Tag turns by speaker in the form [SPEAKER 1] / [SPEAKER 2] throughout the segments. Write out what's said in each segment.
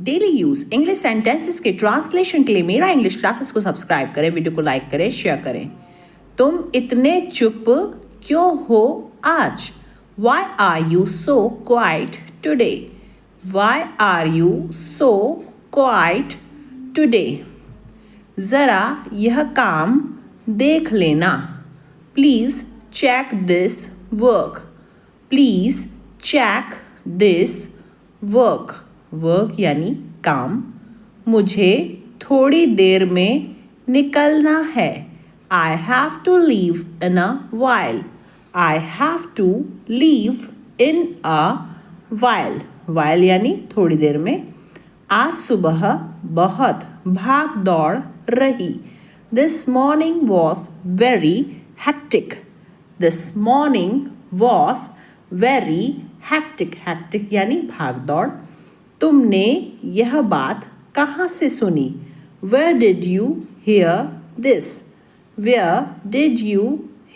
[SPEAKER 1] Daily use English sentences के translation के लिए मेरा इंग्लिश क्लासेस को सब्सक्राइब करें, वीडियो को लाइक करें, शेयर करें। तुम इतने चुप क्यों हो आज? Why are you so quiet today? Why are you so quiet today? ज़रा यह काम देख लेना। Please check this work. Please check this work. Work यानी काम। मुझे थोड़ी देर में निकलना है। I have to leave in a while. I have to leave in a while. while यानी थोड़ी देर में। आज सुबह बहुत भाग दौड़ रही। This morning was very hectic. This morning was very hectic. hectic यानी भाग दौड़। तुमने यह बात कहाँ से सुनी? Where did you hear this? Where did you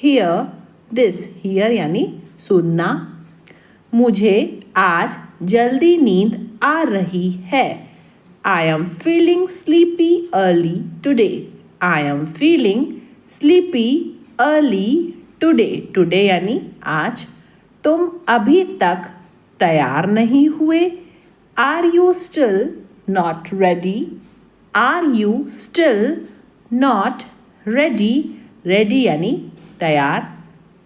[SPEAKER 1] hear this? Hear यानी सुनना। मुझे आज जल्दी नींद आ रही है। I am feeling sleepy early today. I am feeling sleepy early today. Today यानी आज। तुम अभी तक तैयार नहीं हुए? Are you still not ready? Are you still not ready? Ready यानी तैयार।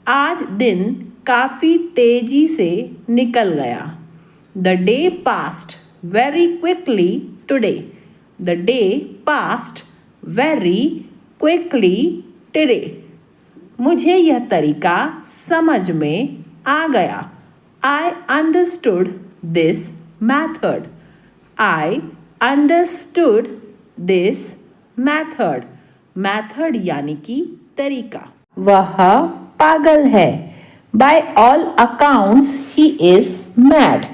[SPEAKER 1] आज दिन काफ़ी तेजी से निकल गया। The day passed very quickly today. The day passed very quickly today. मुझे यह तरीका समझ में आ गया। I understood this method. I understood this method. Method यानी कि तरीका। वह पागल है। By all accounts he is mad.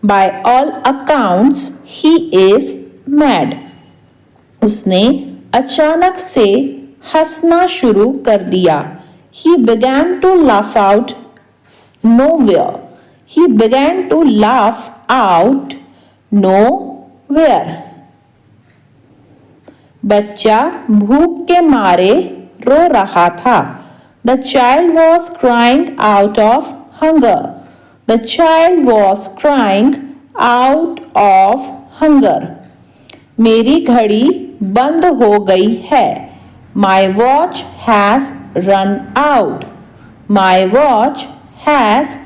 [SPEAKER 1] By all accounts he is mad. उसने अचानक से हंसना शुरू कर दिया। He began to laugh out nowhere. He began to laugh out nowhere. बच्चा भूख के मारे रो रहा था। The child was crying out of hunger. The child was crying out of hunger. मेरी घड़ी बंद हो गई है। My watch has run out. My watch has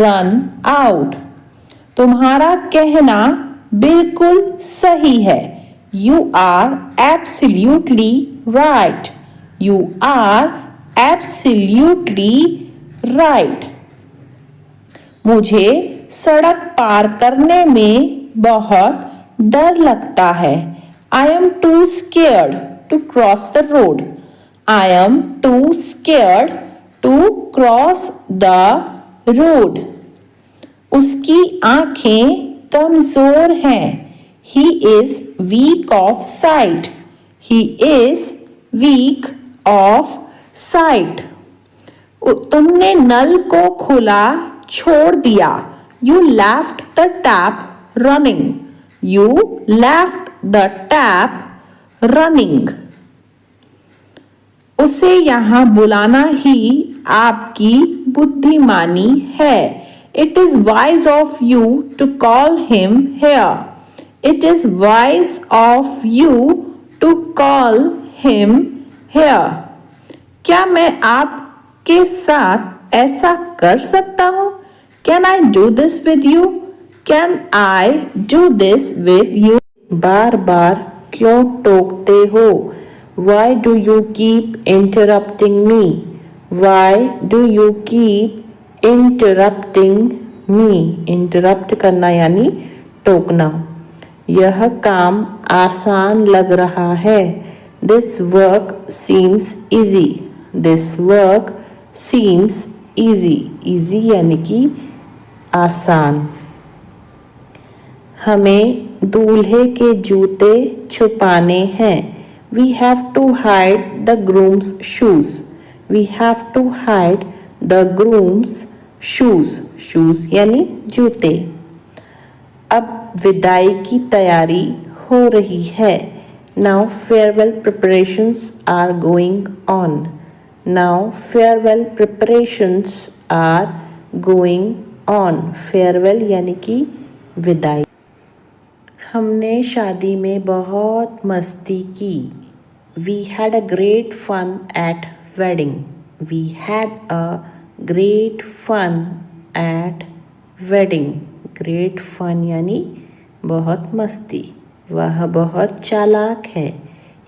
[SPEAKER 1] run out. तुम्हारा कहना बिल्कुल सही है। You are absolutely right. You are absolutely right. मुझे सड़क पार करने में बहुत डर लगता है। I am too scared to cross the road. I am too scared to cross the road. उसकी आंखें कमजोर हैं। He is weak of sight. He is weak of sight. तुमने नल को खुला छोड़ दिया। You left the tap running. You left the tap running. उसे यहाँ बुलाना ही आपकी बुद्धिमानी है। It is wise of you to call him here. It is wise of you to call him here. क्या मैं आपके साथ ऐसा कर सकता हूँ? Can I do this with you? Can I do this with you? बार बार क्यों टोकते हो? Why do you keep interrupting me? Why do you keep interrupting me? Interrupt करना यानी टोकना। यह काम आसान लग रहा है। This work seems easy. This work seems easy. Easy यानी कि आसान। हमें दूल्हे के जूते छुपाने हैं। We have to hide the groom's shoes. We have to hide the groom's shoes. Shoes यानी जूते। अब
[SPEAKER 2] विदाई की तैयारी हो रही है। Now farewell preparations are going on. Now farewell preparations are going on. Farewell यानी कि विदाई। हमने शादी में बहुत मस्ती की। We had a great fun at wedding. We had a great fun at wedding. Great fun यानी बहुत मस्ती। वह बहुत चालाक है।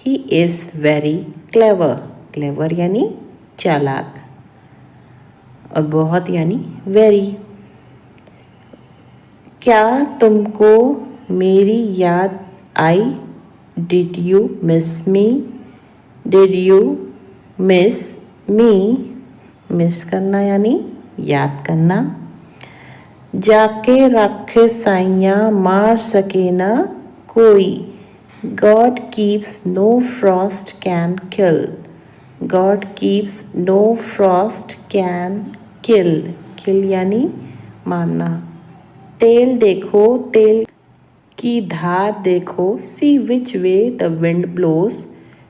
[SPEAKER 2] He is very clever. Clever यानी चालाक और बहुत यानी वेरी। क्या तुमको मेरी याद आई? Did you miss me? Did you miss me? Miss करना यानी याद करना। जाके रखे साइयाँ मार सके ना कोई। God keeps no frost can kill. God keeps no frost can kill. Kill यानी मारना। तेल देखो, तेल की धार देखो। See which way the wind blows.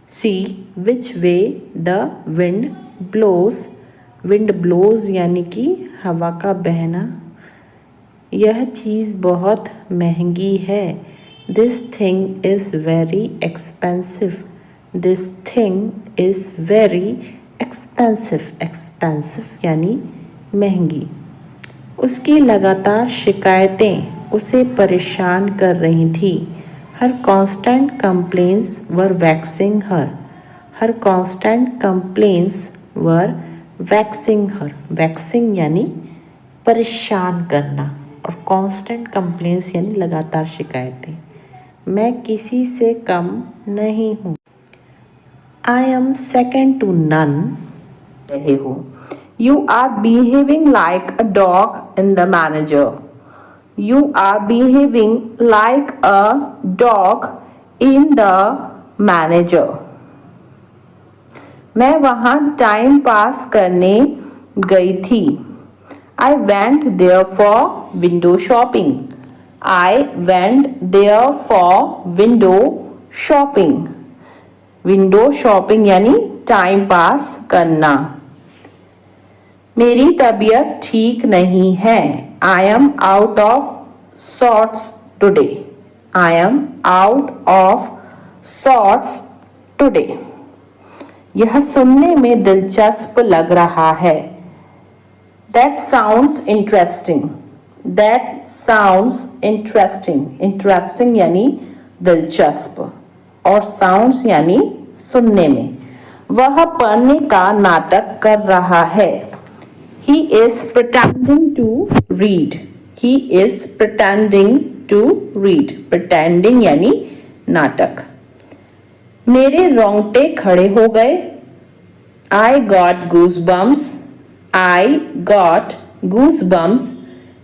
[SPEAKER 2] See which way the wind blows. Wind blows यानी कि हवा का बहना। यह चीज़ बहुत महंगी है। This thing is very expensive. This thing is very expensive. Expensive यानी महंगी। उसकी लगातार शिकायतें उसे परेशान कर रही थी। हर कॉन्स्टेंट कंप्लेंट्स वर वैक्सिंग हर। हर कॉन्स्टेंट कंप्लेंट्स वर वैक्सिंग हर। वैक्सिंग यानी परेशान करना और कांस्टेंट कंप्लेंट्स यानी लगातार शिकायतें। मैं किसी से कम नहीं हूँ। I am second to none. रहे हो। You are behaving like a dog in the manager. You are behaving like a dog in the manager. मैं वहाँ टाइम पास करने गई थी। I went there for window shopping. I went there for window shopping. Window shopping यानी time pass करना। मेरी तबीयत ठीक नहीं है। I am out of sorts today. I am out of sorts today. यह सुनने में दिलचस्प लग रहा है। That sounds interesting. That sounds interesting. Interesting यानी दिलचस्प और sounds यानी सुनने में। वह पढ़ने का नाटक कर रहा है। He is pretending to read. He is pretending to read. Pretending यानी नाटक। मेरे रोंगटे खड़े हो गए। I got goosebumps. I got goosebumps.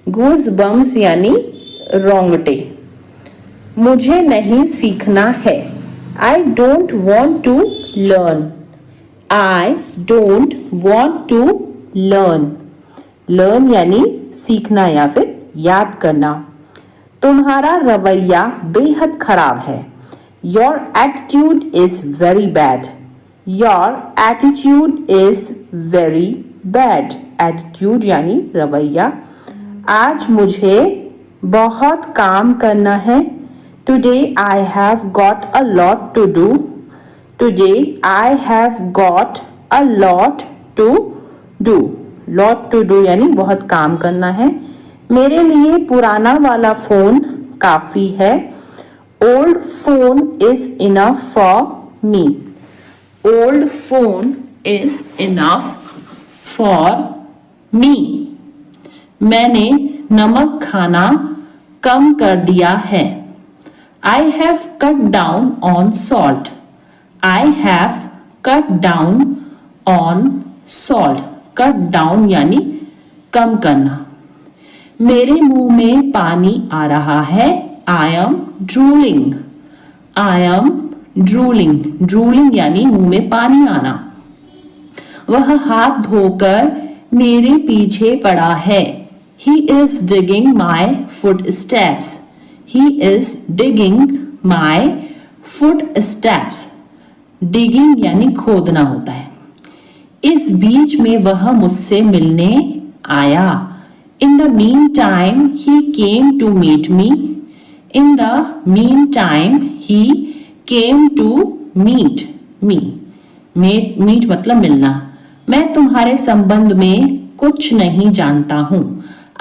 [SPEAKER 2] Goosebumps यानी रोंगटे। मुझे नहीं सीखना है। I don't want to learn. I don't want to learn. Learn यानी सीखना या फिर याद करना। तुम्हारा रवैया बेहद खराब है। Your attitude is very bad. Your attitude is very bad. Attitude यानी रवैया। आज मुझे बहुत काम करना है। Today I have got a lot to do. Today I have got a lot to do. Lot to do यानी बहुत काम करना है। मेरे लिए पुराना वाला फ़ोन काफ़ी है। Old phone is enough for me. Old phone is enough for me. मैंने नमक खाना कम कर दिया है। I have cut down on salt. I have cut down on salt. Cut down यानी कम करना। मेरे मुंह में पानी आ रहा है। I am drooling. I am drooling. Drooling यानी मुंह में पानी आना। वह हाथ धोकर मेरे पीछे पड़ा है। He is digging my footsteps.
[SPEAKER 1] He is digging my foot steps. Digging यानी खोदना होता है। इस बीच में वह मुझसे मिलने आया। In the meantime he came to meet me. In the meantime he came to meet me. Meet मतलब मिलना। मैं तुम्हारे संबंध में कुछ नहीं जानता हूं।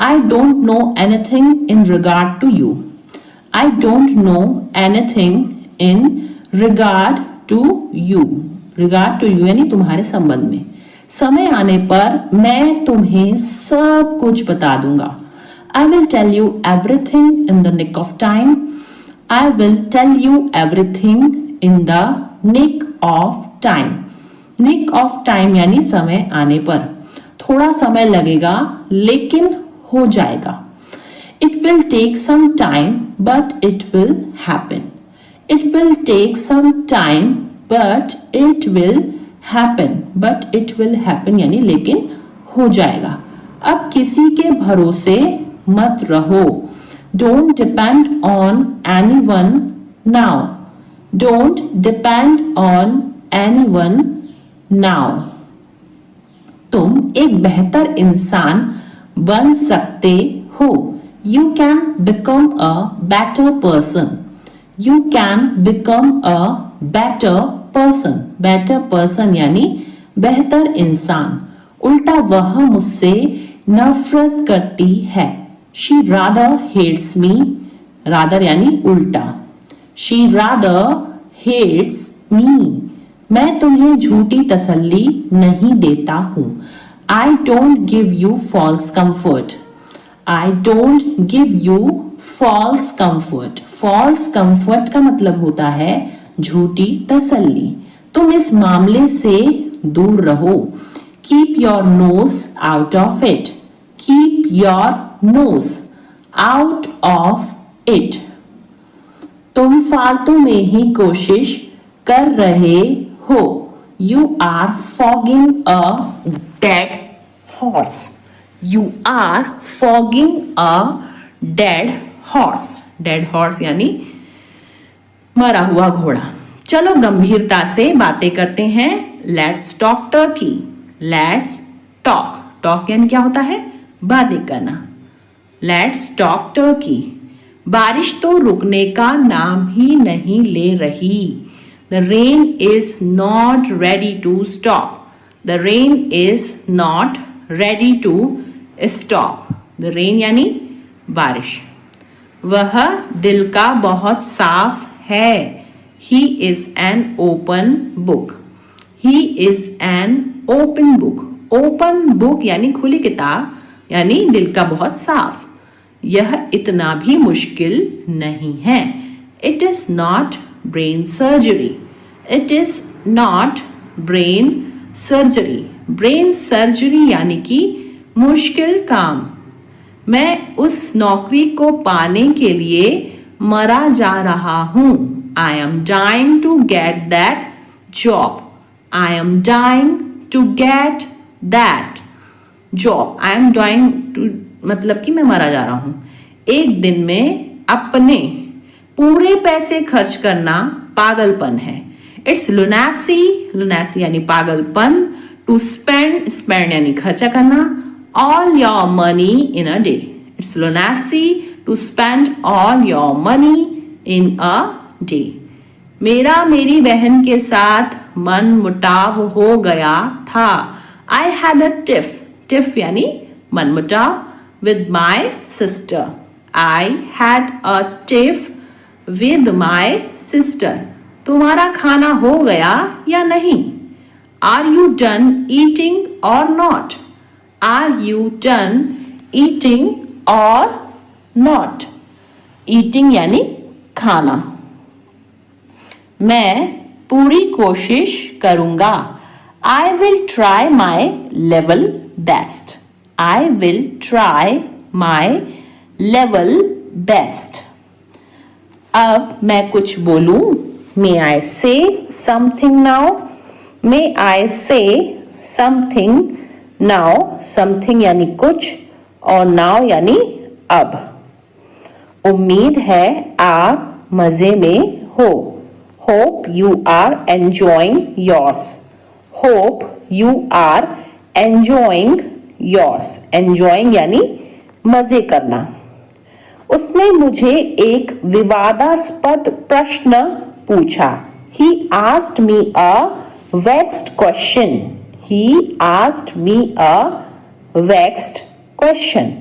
[SPEAKER 1] I don't know anything in regard to you. I don't know anything in regard to you. Regard to you यानी तुम्हारे संबंध में। समय आने पर मैं तुम्हें सब कुछ बता दूंगा। I will tell you everything in the nick of time. I will tell you everything in the nick of time. Nick of time यानी समय आने पर। थोड़ा समय लगेगा लेकिन हो जाएगा। It will take some time but it will happen. It will take some time but it will happen. But it will happen यानी लेकिन हो जाएगा। अब किसी के भरोसे मत रहो। Don't depend on anyone now. Don't depend on anyone now. तुम एक बेहतर इंसान बन सकते हो। You can become a better person. You can become a better person. Better person यानी बेहतर इंसान। उल्टा वह मुझसे नफरत करती है। She rather hates me. Rather यानी उल्टा। She rather hates me. मैं तुम्हें झूठी तसल्ली नहीं देता हूं। I don't give you false comfort. I don't give you false comfort. False comfort का मतलब होता है झूठी तसल्ली। तुम इस मामले से दूर रहो। Keep your nose out of it. Keep your nose out of it. तुम फालतू में ही कोशिश कर रहे हो। You are fogging a dead horse. You are fogging a dead horse. Dead horse यानी मरा हुआ घोड़ा। चलो गंभीरता से बातें करते हैं। Let's talk turkey. Let's talk. Talk यानी क्या होता है? बातें करना। Let's talk turkey. बारिश तो रुकने का नाम ही नहीं ले रही। The rain is not ready to stop. The rain is not ready to stop. The rain यानी बारिश। वह दिल का बहुत साफ है। He is an open book. He is an open book. Open book यानी खुली किताब यानी दिल का बहुत साफ। यह इतना भी मुश्किल नहीं है। It is not brain surgery. It is not brain surgery. Brain surgery यानी कि मुश्किल काम। मैं उस नौकरी को पाने के लिए मरा जा रहा हूं। I am dying to get that job. I am dying to get that job. I am dying to मतलब कि मैं मरा जा रहा हूं। एक दिन में अपने पूरे पैसे खर्च करना पागलपन है। It's lunacy. Lunacy यानी पागलपन। To spend. Spend यानी खर्चा करना। All your money in a day. It's lunacy to spend all your money in a day. मेरा मेरी बहन के साथ मन मुटाव हो गया था। I had a tiff. Tiff यानी मन मुटाव with my sister. I had a tiff with my sister. तुम्हारा खाना हो गया या नहीं? Are you done eating or not? Are you done eating or not? Eating यानी खाना। मैं पूरी कोशिश करूंगा। I will try my level best. I will try my level best. अब मैं कुछ बोलूं। May I say something now? May I say something now? Something यानी कुछ और now यानी अब।
[SPEAKER 2] उम्मीद है आप मजे में हो। Hope you are enjoying yours. Hope you are enjoying yours. Enjoying यानी मजे करना। उसने मुझे एक विवादास्पद प्रश्न पूछा। He asked me a vexed question. He asked me a vexed question.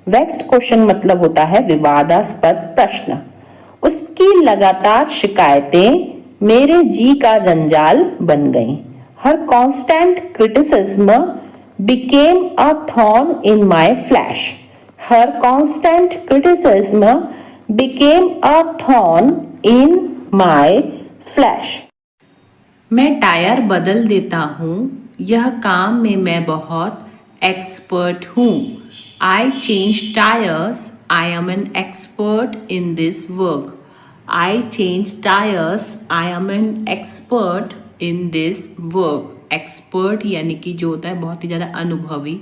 [SPEAKER 2] Vexed question मतलब होता है विवादास्पद प्रश्न। उसकी लगातार शिकायतें मेरे जी का जंजाल बन गईं। Her constant criticism became a thorn in my flesh. Her constant criticism became a thorn in my flesh.
[SPEAKER 1] मैं टायर बदल देता हूँ, यह काम में मैं बहुत एक्सपर्ट हूँ। I change tyres, I am an expert in this work. I change tyres, I am an expert in this work. Expert यानी कि जो होता है बहुत ही ज़्यादा अनुभवी।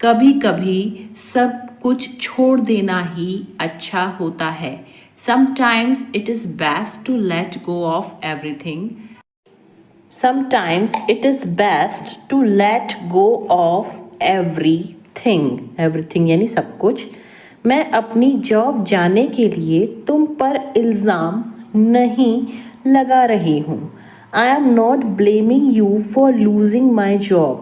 [SPEAKER 1] कभी कभी सब कुछ छोड़ देना ही अच्छा होता है। Sometimes it is best to let go of everything.
[SPEAKER 2] Sometimes it is best to let go of everything. Everything यानी सब कुछ। मैं अपनी जॉब जाने के लिए तुम पर इल्ज़ाम नहीं लगा रही हूँ। I am not blaming you for losing my job.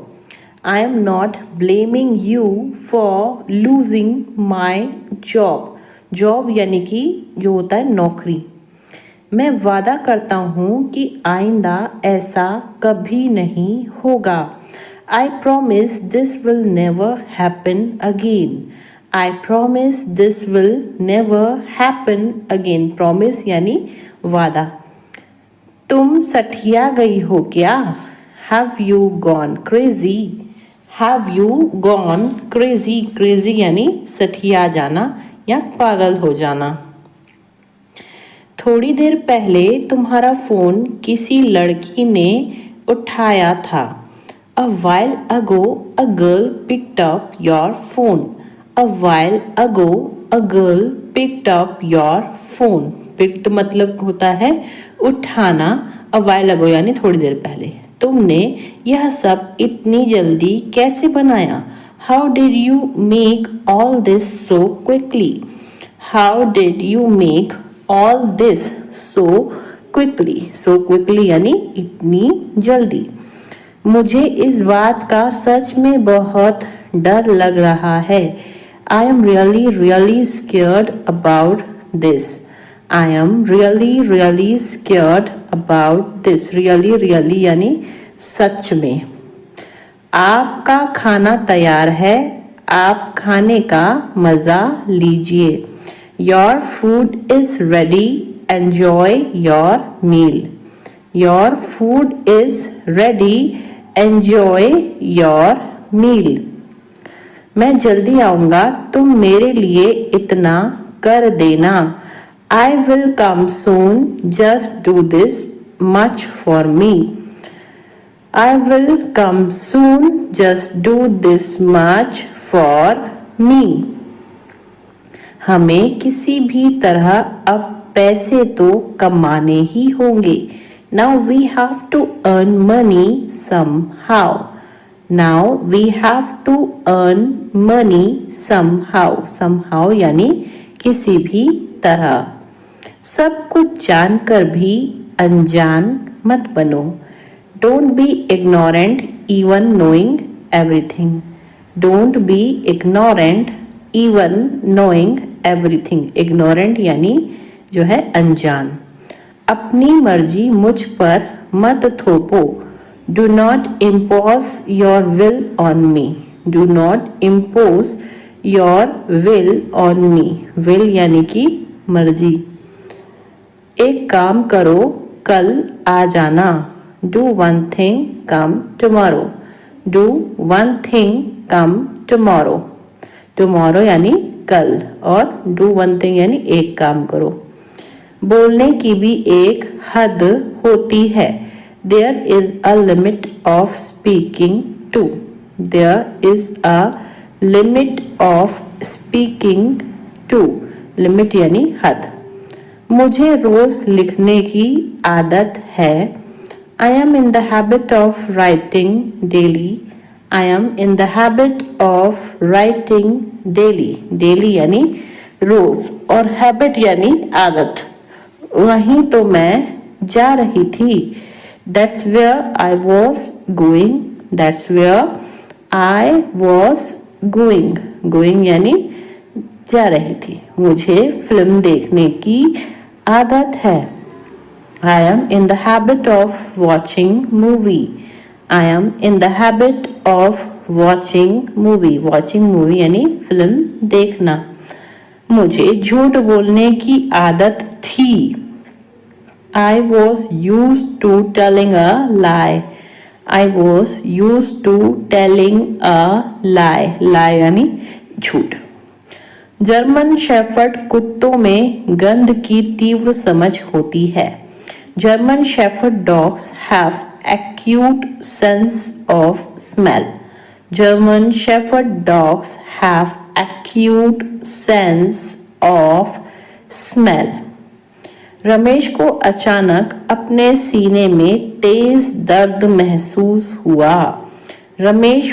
[SPEAKER 2] I am not blaming you for losing my job. Job यानी कि जो होता है नौकरी। मैं वादा करता हूँ कि आइंदा ऐसा कभी नहीं होगा। I promise this will never happen again. I promise this will never happen again. Promise यानी वादा। तुम सठिया गई हो क्या? Have you gone crazy? Have you gone crazy? Crazy यानी सठिया जाना या पागल हो जाना। थोड़ी देर पहले तुम्हारा फोन किसी लड़की ने उठाया था। A while ago a girl picked up your phone. A while ago a girl picked up your phone. Picked मतलब होता है उठाना। A while ago यानी थोड़ी देर पहले। तुमने यह सब इतनी जल्दी कैसे बनाया? How did you make all this so quickly? How did you make all this so quickly? So quickly यानी इतनी जल्दी। मुझे इस बात का सच में बहुत डर लग रहा है। I am really really scared about this. I am really really scared about this. Really really यानी सच में। आपका खाना तैयार है, आप खाने का मज़ा लीजिए। Your food is ready, enjoy your meal. Your food is ready, enjoy your meal. मैं जल्दी आऊँगा, तुम मेरे लिए इतना कर देना। I will come soon, just do this much for me. I will come soon, just do this much for me. हमें किसी भी तरह अब पैसे तो कमाने ही होंगे। Now we have to earn money somehow. Now we have to earn money somehow. Somehow यानी किसी भी तरह। सब कुछ जानकर भी अनजान मत बनो। Don't be ignorant even knowing everything. Don't be ignorant even knowing everything. Ignorant यानी जो है अनजान। अपनी मर्जी मुझ पर मत थोपो। Do not impose your will on me. Do not impose your will on me. Will यानी कि मर्जी। एक काम करो, कल आ जाना। Do one thing, come tomorrow. Do one thing, come tomorrow. Tomorrow यानी कल और do one thing यानी एक काम करो। बोलने की भी एक हद होती है। There is a limit of speaking too. There is a limit of speaking too. Limit यानी हद। मुझे रोज लिखने की आदत है। I am in the habit of writing daily. I am in the habit of writing daily. Daily यानी रोज और habit यानी आदत। वहीं तो मैं जा रही थी। That's where I was going. That's where I was going. Going यानी जा रही थी। मुझे फिल्म देखने की आदत है। I am in the habit of watching movie. I am in the habit of watching movie. Watching movie यानी फिल्म देखना। मुझे झूठ बोलने की आदत थी। I was used to telling a lie. I was used to telling a lie. Lie यानी झूठ। जर्मन शेफर्ड कुत्तों में गंध की तीव्र समझ होती है। German shepherd dogs have acute sense of smell. German shepherd dogs have acute sense of smell. Ramesh को अचानक अपने सीने में तेज दर्द महसूस हुआ। Ramesh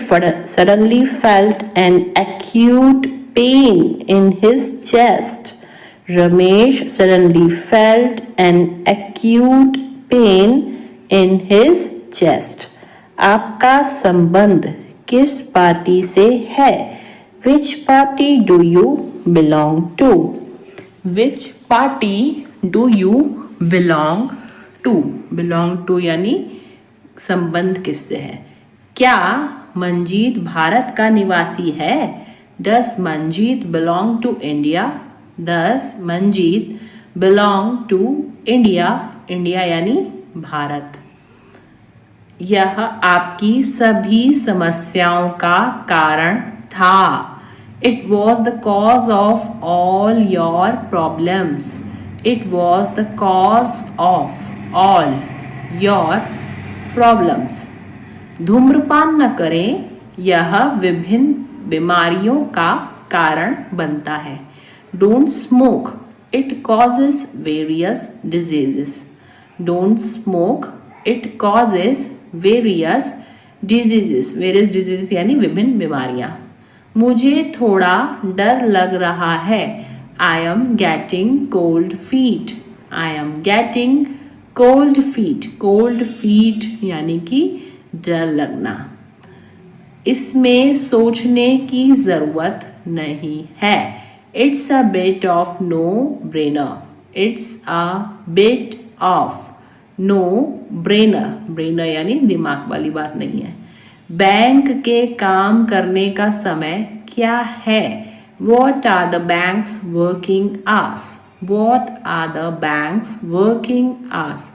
[SPEAKER 2] suddenly felt an acute pain in his chest. Ramesh suddenly felt an acute pain in his chest. आपका संबंध किस पार्टी से है? Which party do you belong to? Which party do you belong to? Belong to यानी संबंध किससे है? क्या मंजीत भारत का निवासी है? Does Manjeet belong to India? Does Manjeet belong to India? India यानी भारत। यह आपकी सभी समस्याओं का कारण था। It was the cause of all your problems. It was the cause of all your problems. धूम्रपान न करें, यह विभिन्न बीमारियों का कारण बनता है। Don't smoke. It causes various diseases. Don't smoke. It causes various diseases. Various diseases यानी विभिन्न बीमारियां। मुझे थोड़ा डर लग रहा है। I am getting cold feet. I am getting cold feet. Cold feet यानी कि डर लगना। इसमें सोचने की जरूरत नहीं है। It's a bit of no brainer. It's a bit of no brainer. Brainer यानी दिमाग वाली बात नहीं है। बैंक के काम करने का समय क्या है? What are the bank's working hours? What are the bank's working hours?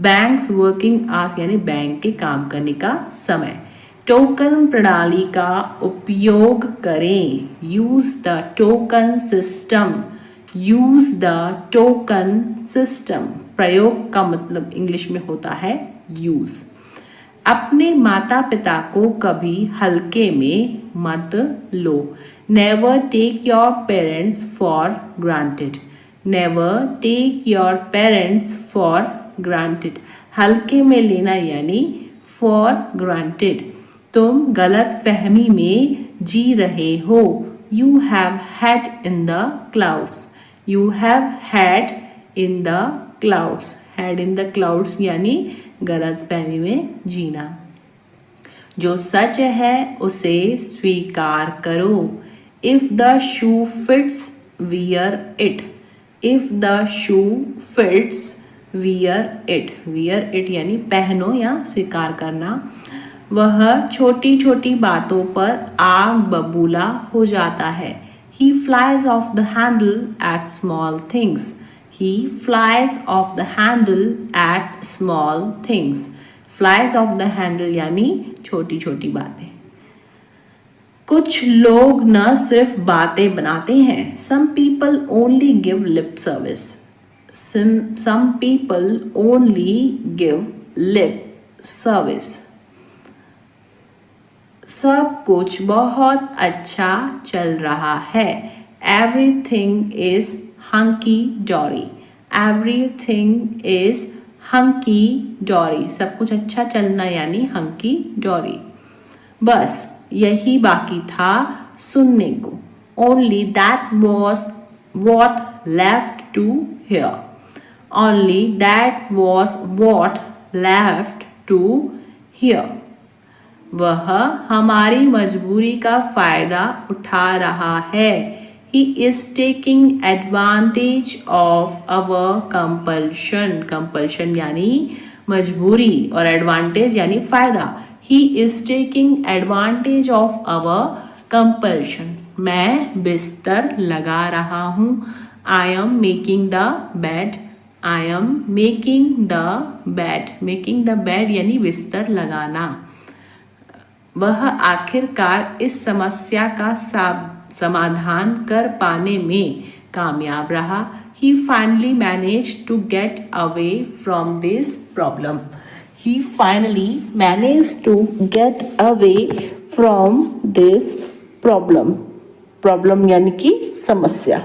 [SPEAKER 2] Bank's working hours यानी बैंक के काम करने का समय। टोकन प्रणाली का उपयोग करें। Use the token system. Use the token system. प्रयोग का मतलब इंग्लिश में होता है use. अपने माता पिता को कभी हल्के में मत लो। Never take your parents for granted. Never take your parents for granted. हल्के में लेना यानी for granted. तुम गलत फहमी में जी रहे हो। You have had in the clouds. You have had in the clouds. Had in the clouds यानी गलत फहमी में जीना। जो सच है उसे स्वीकार करो। If the shoe fits, wear it. If the shoe fits, wear it. Wear it यानी पहनो या स्वीकार करना। वह छोटी छोटी बातों पर आग बबूला हो जाता है। He flies off the handle at small things. He flies off the handle at small things. Flies off the handle यानी छोटी छोटी बातें। कुछ लोग न सिर्फ बातें बनाते हैं। Some people only give lip service. Some people only give lip service. सब कुछ बहुत अच्छा चल रहा है।
[SPEAKER 1] Everything is hunky dory. Everything is hunky dory. सब कुछ अच्छा चलना यानी hunky dory. बस यही बाकी था सुनने को. Only that was what left to hear. Only that was what left to hear. वह हमारी मजबूरी का फायदा उठा रहा है. He is taking advantage of our compulsion. Compulsion यानी मजबूरी और advantage यानी फायदा. He is taking advantage of our compulsion. मैं बिस्तर लगा रहा हूँ. I am making the bed. I am making the bed. Making the bed यानी बिस्तर लगाना. वह आखिरकार इस समस्या का समाधान कर पाने में कामयाब रहा. He finally managed to get away from this problem. He finally managed to get away from this problem. Problem यानी कि समस्या.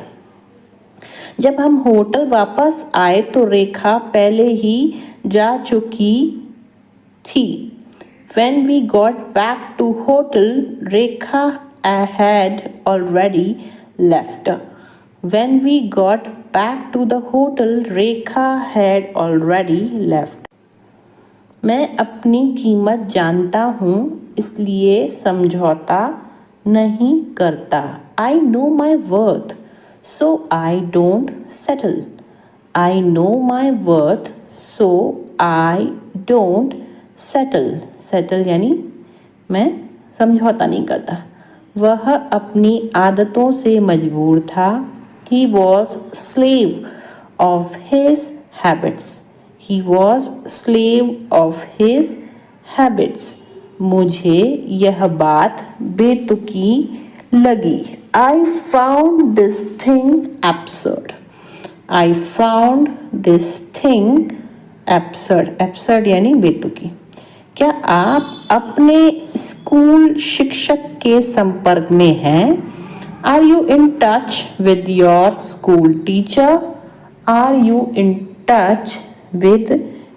[SPEAKER 1] जब हम होटल वापस आए तो रेखा पहले ही जा चुकी थी. When we got back to hotel, Rekha had already left. When we got back to the hotel, Rekha had already left. मैं अपनी कीमत जानता हूँ इसलिए समझौता नहीं करता. I know my worth, so I don't settle. I know my worth, so I don't settle यानी मैं समझौता नहीं करता. वह अपनी आदतों से मजबूर था. He was slave of his habits. He was slave of his habits. मुझे यह बात बेतुकी लगी. I found this thing absurd. I found this thing absurd. Absurd यानी बेतुकी. क्या आप अपने स्कूल शिक्षक के संपर्क में हैं? Are you in touch with your school teacher? Are you in touch with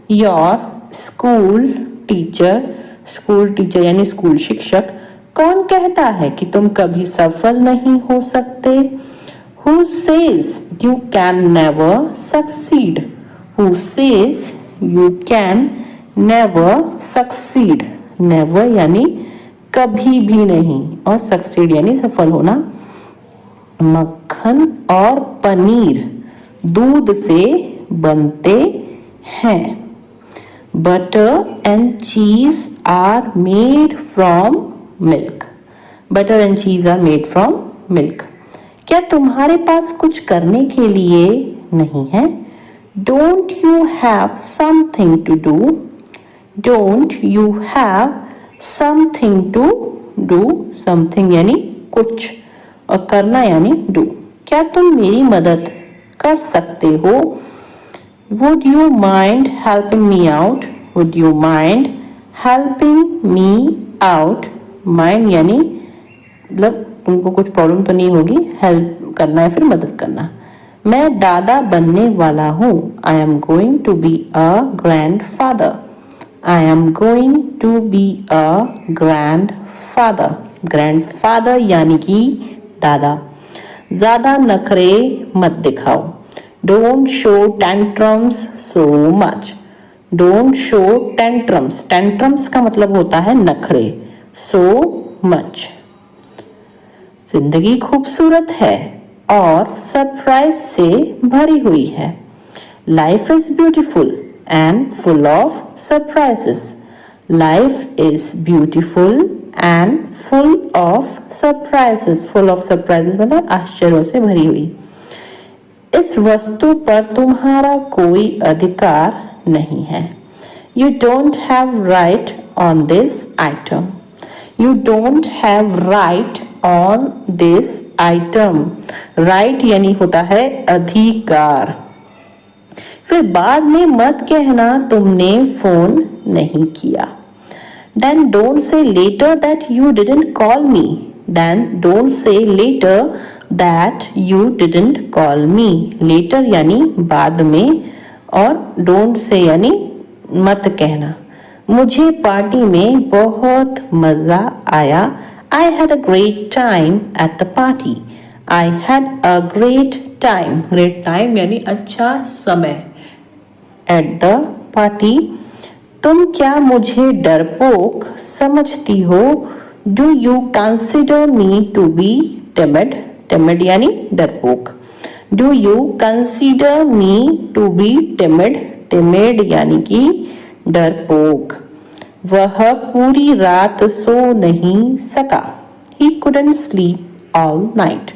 [SPEAKER 1] your school teacher? School teacher यानी स्कूल शिक्षक. कौन कहता है कि तुम कभी सफल नहीं हो सकते? Who says you can never succeed? Who says you can never succeed? Never यानी कभी भी नहीं और succeed यानी सफल होना. मक्खन और पनीर दूध से बनते हैं. Butter and cheese are made from milk. Butter and cheese are made from milk. क्या तुम्हारे पास कुछ करने के लिए नहीं है? Don't you have something to do? Don't you have something to do? Something यानी कुछ और करना यानी do. क्या तुम मेरी मदद कर सकते हो? Would you mind helping me out? Would you mind helping me out? Mind यानी मतलब तुमको कुछ प्रॉब्लम तो नहीं होगी. हेल्प करना है फिर मदद करना. मैं दादा बनने वाला हूँ. I am going to be a grandfather. I am going to be a grandfather. Grandfather यानी कि दादा. ज़्यादा नखरे मत दिखाओ. Don't show tantrums so much. Don't show tantrums. Tantrums का मतलब होता है नखरे. So much. जिंदगी खूबसूरत है और सरप्राइज से भरी हुई है. Life is beautiful and full of surprises. Life is beautiful and full of surprises. Full of surprises मतलब आश्चर्यों से भरी हुई. इस वस्तु पर तुम्हारा कोई अधिकार नहीं है. You don't have right on this item. You don't have right on this item. Right यानी होता है अधिकार. फिर बाद में मत कहना तुमने फोन नहीं किया. Then don't say later that you didn't call me. Then don't say later
[SPEAKER 2] that you didn't call me. Later यानी बाद में, और don't say यानी मत कहना। मुझे पार्टी में बहुत मज़ा आया। I had a great time at the party. I had a great time. Great time यानी अच्छा समय। At the party. तुम क्या मुझे डरपोक समझती हो? Do you consider me to be timid? Timid यानी डरपोक। Do you consider me to be timid? Timid यानी कि डरपोक। वह पूरी रात सो नहीं सका। He couldn't sleep all night.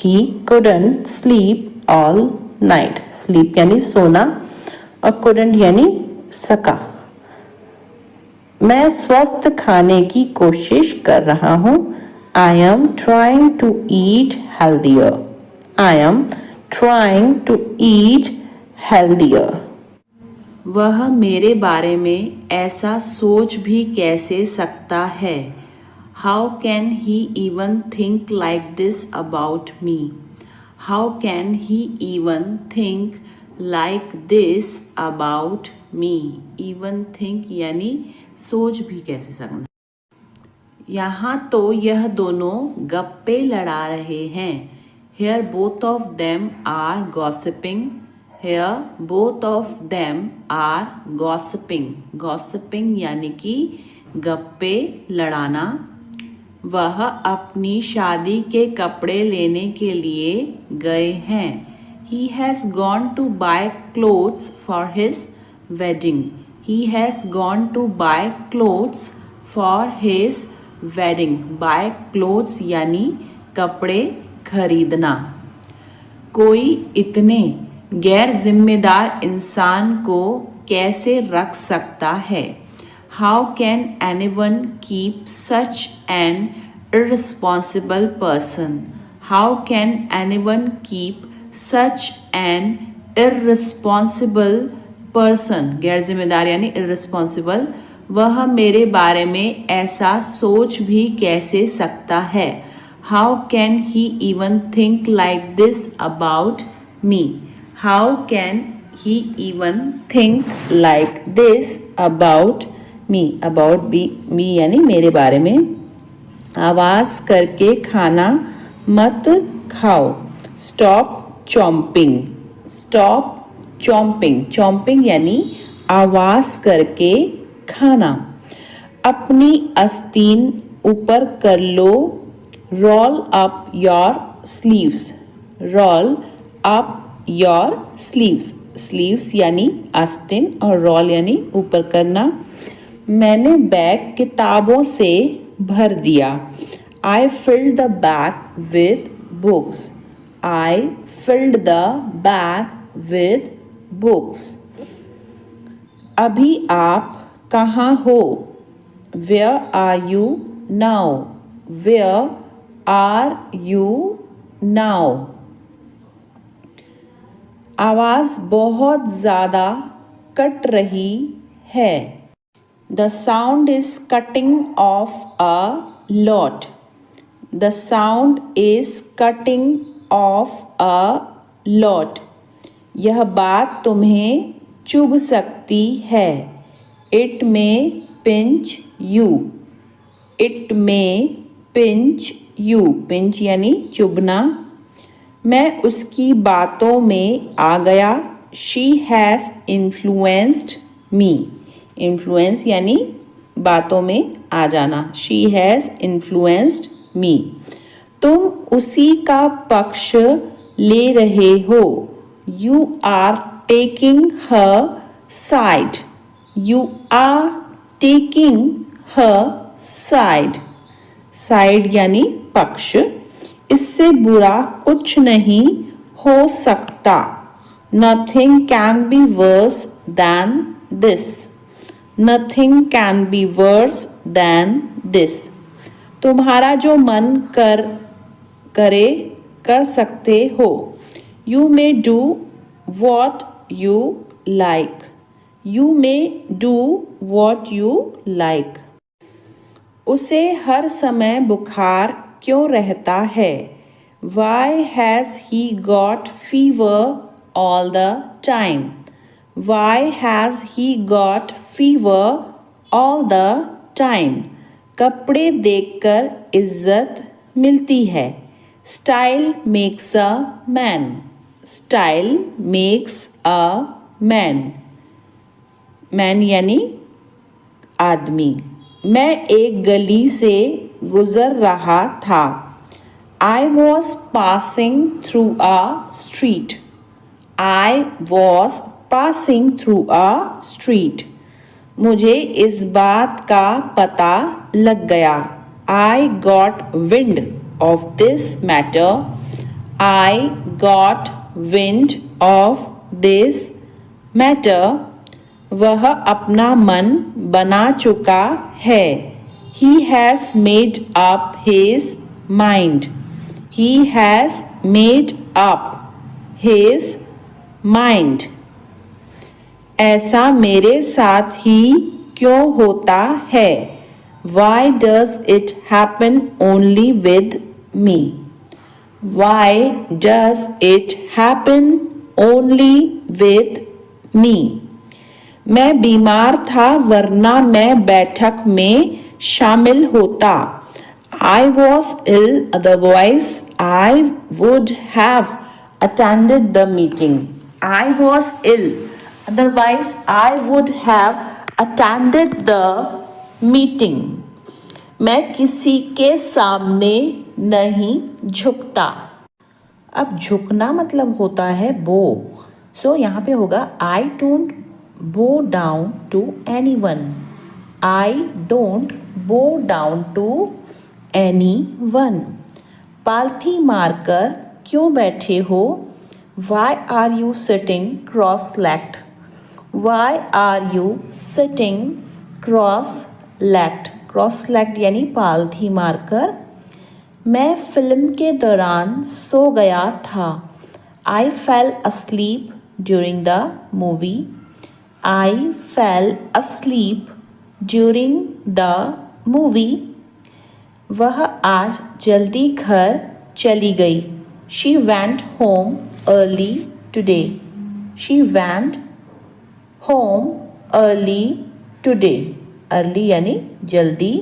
[SPEAKER 2] He couldn't sleep all night. Sleep यानी सोना और couldn't यानी सका। मैं स्वस्थ खाने की कोशिश कर रहा हूँ। I am trying to eat healthier. I am trying to eat healthier. वह मेरे बारे में ऐसा सोच भी कैसे सकता है? How can he even think like this about me? How can he even think like this about me? Even think यानी सोच भी कैसे सकना। यहाँ तो यह दोनों गप्पे लड़ा रहे हैं। Here both of them are gossiping. Here both of them are gossiping. Gossiping यानी कि गप्पे लड़ाना। वह अपनी शादी के कपड़े लेने के लिए गए हैं। He has gone to buy clothes for his wedding. He has gone to buy clothes for his wedding. Buy clothes यानी कपड़े खरीदना। कोई इतने गैर जिम्मेदार इंसान को कैसे रख सकता है? How can anyone keep such an irresponsible person? How can anyone keep such an irresponsible person? गैर जिम्मेदार यानी irresponsible। वह मेरे बारे में ऐसा सोच भी कैसे सकता है? How can he even think like this about me? How can he even think like this about me? About me यानी मेरे बारे में। आवाज़ करके खाना मत खाओ। Stop chomping. Stop chomping. Chomping यानी आवाज़ करके खाना। अपनी आस्तीन ऊपर कर लो। Roll up your sleeves. Roll up your sleeves. Sleeves यानी आस्तीन और roll यानी ऊपर करना। मैंने बैग किताबों से भर दिया। I filled the bag with books. I filled the bag with books. अभी आप कहाँ हो? Where are you now? Where are you now? आवाज़ बहुत ज़्यादा कट रही है। The sound is cutting off a lot. The sound is cutting off a lot. यह बात तुम्हें चुभ सकती है। It may pinch you. It may pinch you. Pinch यानी चुभना। मैं उसकी बातों में आ गया। She has influenced me. Influence यानी बातों में आ जाना। She has influenced me. तुम उसी का पक्ष ले रहे हो। You are taking her side. You are taking her side. Side यानी पक्ष। इससे बुरा कुछ नहीं हो सकता। Nothing can be worse than this. Nothing can be worse than this. तुम्हारा जो मन कर सकते हो। You may do what you like. You may do what you like. उसे हर समय बुखार क्यों रहता है? Why has he got fever all the time? Why has he got fever all the time? कपड़े देखकर इज्जत मिलती है. Style makes a man. Style makes a man. Man यानी आदमी. मैं एक गली से गुजर रहा था. I was passing through a street. I was passing through a street. मुझे इस बात का पता लग गया. I got wind of this matter. I got wind of this matter. वह अपना मन बना चुका है. He has made up his mind. He has made up his mind. ऐसा मेरे साथ ही क्यों होता है? Why does it happen only with me? Why does it happen only with me? मैं बीमार था वरना मैं बैठक में शामिल होता. I was ill, otherwise I would have attended the meeting. I was ill, otherwise I would have attended the meeting. मैं किसी के सामने नहीं झुकता. अब झुकना मतलब होता है बो. सो यहाँ पे होगा I don't bow down to anyone. I don't bow down to anyone. पालथी मारकर क्यों बैठे हो? Why are you sitting cross-legged? Why are you sitting cross-legged? Cross-legged यानी पालथी मारकर. मैं फिल्म के दौरान सो गया था. I fell asleep during the movie. I fell asleep during the movie. वह आज जल्दी घर चली गई. She went home early today. She went home early today. Early यानी जल्दी.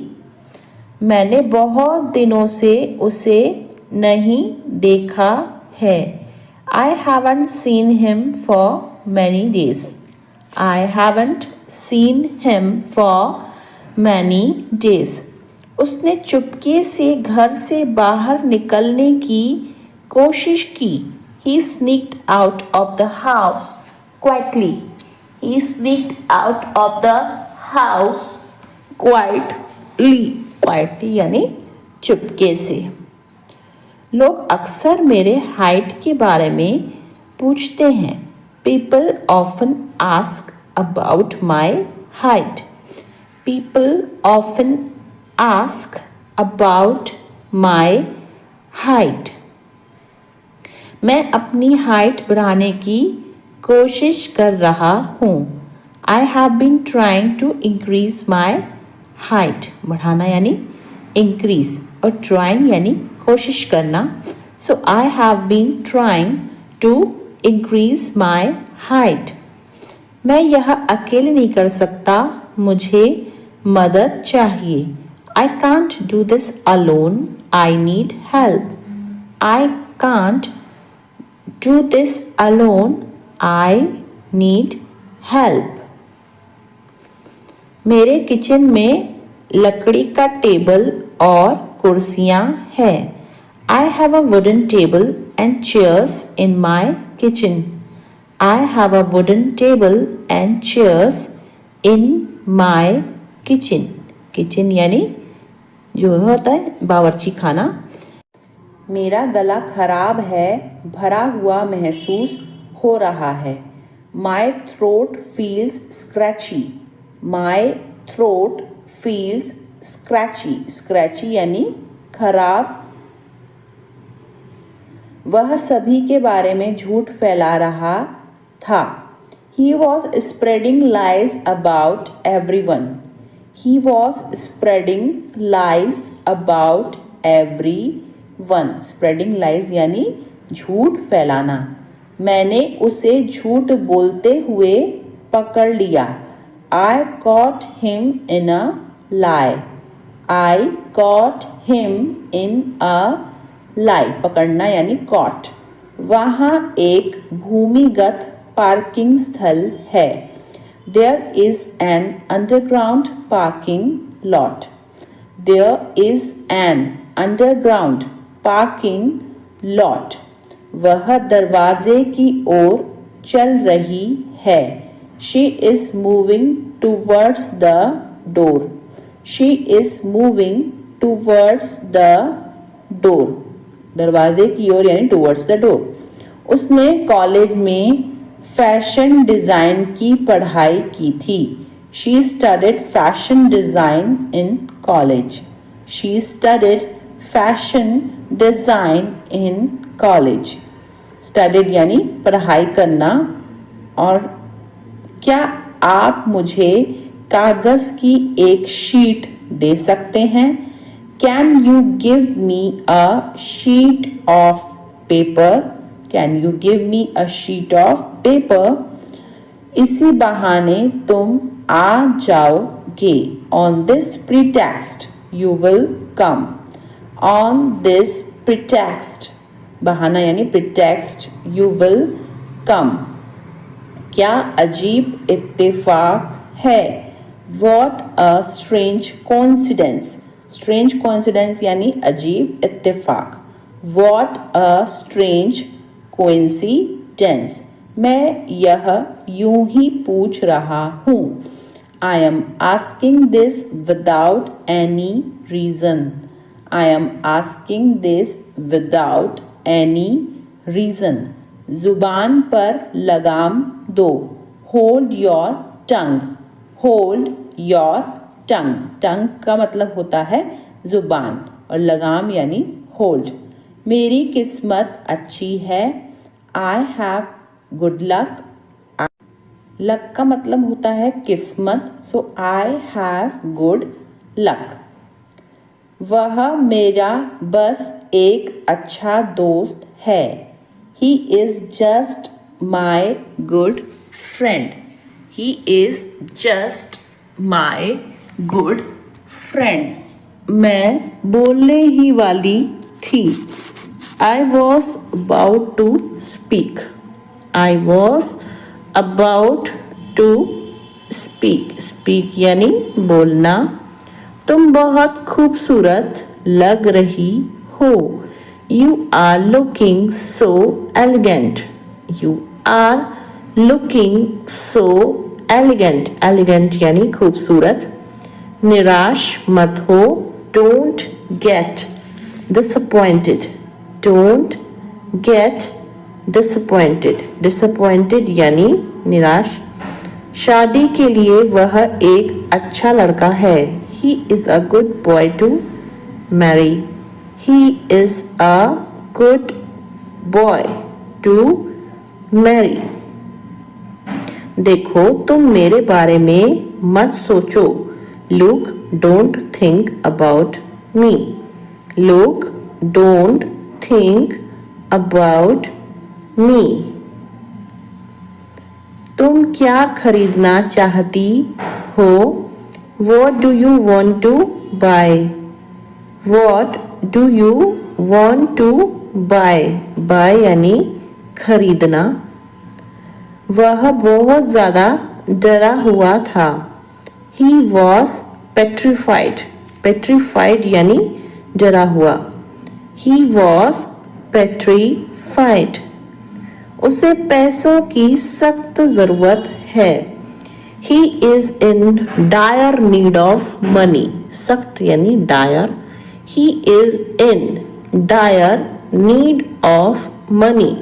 [SPEAKER 2] मैंने बहुत दिनों से उसे नहीं देखा है. I haven't seen him for many days. I haven't seen him for many days. उसने चुपके से घर से बाहर निकलने की कोशिश की. He sneaked out of the house quietly. He sneaked out of the house quietly. Quietly यानी चुपके से. लोग अक्सर मेरे हाइट के बारे में पूछते हैं. People often ask about my height. People often ask about my height. मैं अपनी हाइट बढ़ाने की कोशिश कर रहा हूँ. I have been trying to increase my height. बढ़ाना यानी increase और trying यानी कोशिश करना. So I have been trying to increase my height. मैं यह अकेले नहीं कर सकता. मुझे मदद चाहिए. I can't do this alone. I need help. I can't do this alone. I need help. मेरे किचन में लकड़ी का टेबल और कुर्सियाँ हैं. I have a wooden table and chairs in my kitchen. I have a wooden table and chairs in my kitchen. Kitchen यानी जो होता है बावर्ची खाना. मेरा गला खराब है. भरा हुआ महसूस हो रहा है. My throat feels scratchy. My throat feels scratchy. Scratchy यानी खराब. वह सभी के बारे में झूठ फैला रहा था. He was spreading lies about everyone. He was spreading lies about everyone. 1 spreading lies यानी झूठ फैलाना। मैंने उसे झूठ बोलते हुए पकड़ लिया। I caught him in a lie. I caught him in a lie. पकड़ना यानी caught। वहाँ एक भूमिगत पार्किंग स्थल है। There is an underground parking lot. There is an underground parking lot. वह दरवाजे की ओर चल रही है। She is moving towards the door. She is moving towards the door. दरवाजे की ओर यानी towards the door. उसने कॉलेज में फैशन डिज़ाइन की पढ़ाई की थी। She studied fashion design in college. She studied fashion design in college. Studied यानी पढ़ाई करना। और क्या आप मुझे कागज़ की एक शीट दे सकते हैं? Can you give me a sheet of paper? Can you give me a sheet of paper? इसी बहाने तुम आ जाओगे। On this pretext you will come. On this pretext बहाना यानी pretext you will come. क्या अजीब इत्तेफाक है। What a strange coincidence. Strange coincidence यानी अजीब इत्तेफाक। What a strange coincidence. मैं यह यूं ही पूछ रहा हूँ। I am asking this without any reason. I am asking this without any reason. जुबान पर लगाम दो। Hold your tongue. Hold your tongue. Tongue का मतलब होता है जुबान और लगाम यानी hold. मेरी किस्मत अच्छी है। I have good luck. Luck का मतलब होता है किस्मत, so I have good luck. वह मेरा बस एक अच्छा दोस्त है। He is just my good friend. He is just my good friend. मैं बोलने ही वाली थी। I was about to speak. I was about to speak. Speak यानी बोलना। तुम बहुत खूबसूरत लग रही हो। You are looking so elegant. You are looking so elegant. Elegant यानी खूबसूरत। निराश मत हो। Don't get disappointed. Don't get disappointed. Disappointed यानी निराश। शादी के लिए वह एक अच्छा लड़का है। He is a good boy to marry. He is a good boy to marry. देखो तुम मेरे बारे में मत सोचो। Look, don't think about me. Look, don't think about me. तुम क्या खरीदना चाहती हो? What do you want to buy? What do you want to buy? Buy यानी खरीदना। वह बहुत ज़्यादा डरा हुआ था। He was petrified. Petrified यानी डरा हुआ। He was petrified. उसे पैसों की सख्त ज़रूरत है। He is in dire need of money. सख्त यानी dire. He is in dire need of money.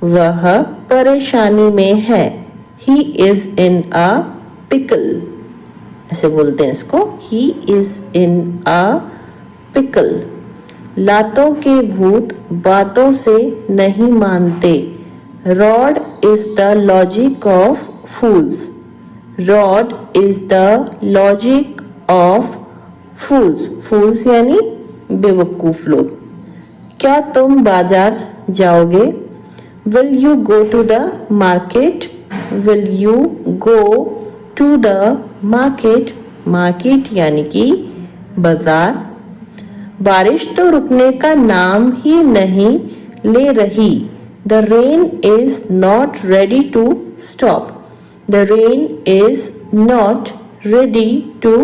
[SPEAKER 2] वह परेशानी में है। He is in a pickle. ऐसे बोलते हैं इसको। He is in a pickle. लातों के भूत बातों से नहीं मानते। Rod is the logic of fools. Rod is the logic of fools. Fools यानी बेवकूफ लोग। क्या तुम बाजार जाओगे? Will you go to the market? Will you go to the market? Market यानी कि बाजार। बारिश तो रुकने का नाम ही नहीं ले रही। The rain is not ready to stop. The rain is not ready to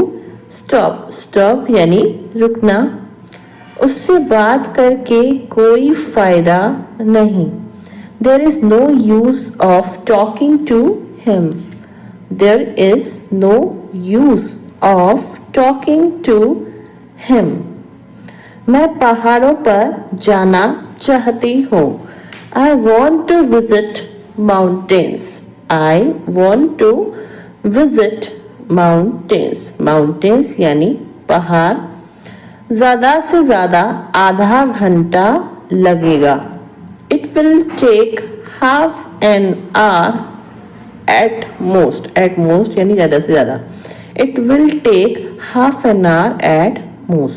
[SPEAKER 2] stop. Stop यानी रुकना। उससे बात करके कोई फायदा नहीं। There is no use of talking to him. There is no use of talking to him. मैं पहाड़ों पर जाना चाहती हूँ। I want to visit mountains. I want to visit mountains. Mountains यानी पहाड़। ज़्यादा से ज़्यादा आधा घंटा लगेगा। It will take half an hour at most. At most यानी ज़्यादा से ज़्यादा। It will take half an hour at most.